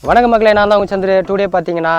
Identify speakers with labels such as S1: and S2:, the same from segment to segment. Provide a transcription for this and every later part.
S1: வணக்கம் மக்களே, நான் தான் உங்கள் சந்திர. டுடே பார்த்தீங்கன்னா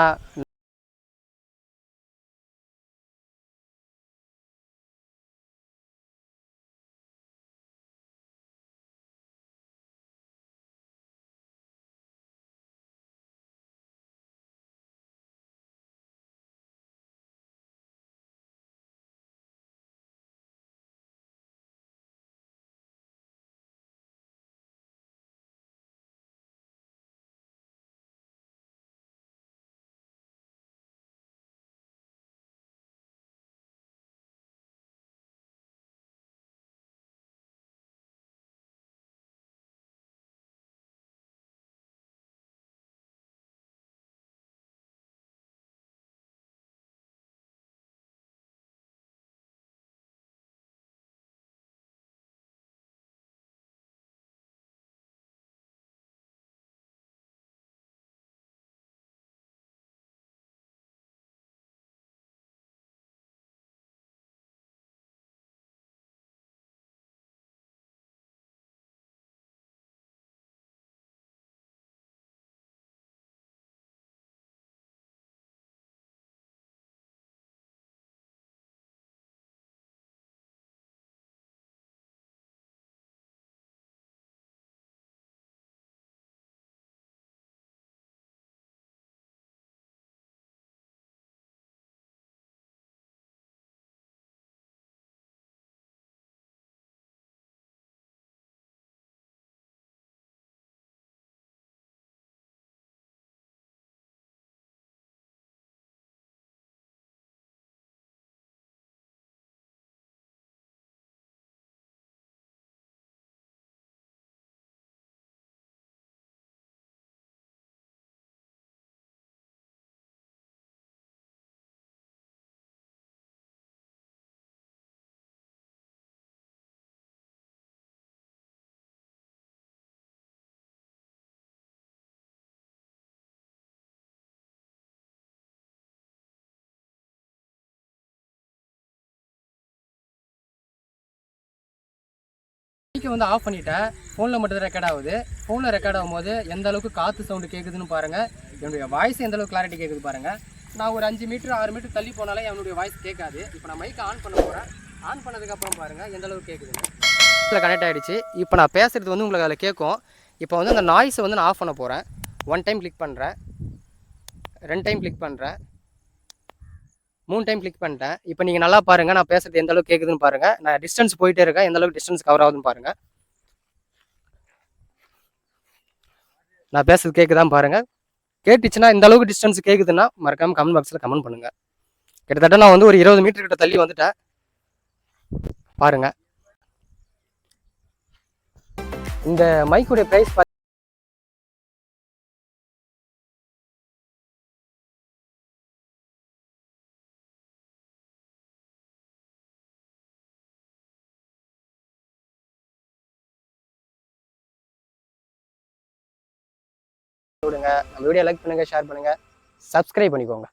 S1: வந்து ஆஃப் பண்ணிட்டேன். ஃபோனில் மட்டும் தான் ரெக்கார்ட் ஆகுது. ஃபோனில் ரெக்கார்ட் ஆகும்போது எந்த அளவுக்கு காற்று சவுண்டு கேட்குதுன்னு பாருங்கள். என்னுடைய வாய்ஸ் எந்த அளவுக்கு கிளாரிட்டி கேட்குது பாருங்கள். நான் ஒரு 5 மீட்டர் 6 மீட்டர் தள்ளி போனாலே என்னுடைய வாய்ஸ் கேட்காது. இப்போ நான் மைக்கை ஆன் பண்ண போகிறேன். ஆன் பண்ணதுக்கப்புறம் பாருங்கள் எந்த அளவுக்கு கேட்குதுன்னு. இதில் கனெக்ட் ஆகிடுச்சு. இப்போ நான் பேசுகிறது வந்து உங்களுக்கு அதில் கேட்கும். இப்போ வந்து அந்த நாய்ஸை வந்து நான் ஆஃப் பண்ண போகிறேன். 1 டைம் கிளிக் பண்ணுறேன், 2 டைம் கிளிக் பண்ணுறேன், 3 டைம் கிளிக் பண்ணிட்டேன். இப்போ நீங்கள் நல்லா பாருங்கள் நான் பேசுகிறது எந்த அளவுக்கு கேட்குதுன்னு பாருங்கள். நான் டிஸ்டன்ஸ் போயிட்டே இருக்கேன், எந்த அளவுக்கு டிஸ்டன்ஸ் கவர் ஆகுதுன்னு பாருங்கள். நான் பேசுறது கேட்குதான் பாருங்கள். கேட்டுச்சுன்னா இந்த அளவுக்கு டிஸ்டன்ஸ் கேட்குதுன்னா மறக்காமல் கமெண்ட் பாக்ஸில் கமெண்ட் பண்ணுங்கள். கிட்டத்தட்ட நான் வந்து ஒரு 20 மீட்டர் கிட்ட தள்ளி வந்துட்டேன் பாருங்கள். இந்த மைக்குடைய ப்ரைஸ் விடுங்க. நம்ம வீடியோ லைக் பண்ணுங்கள், ஷேர் பண்ணுங்கள், சப்ஸ்கிரைப் பண்ணிக்கோங்க.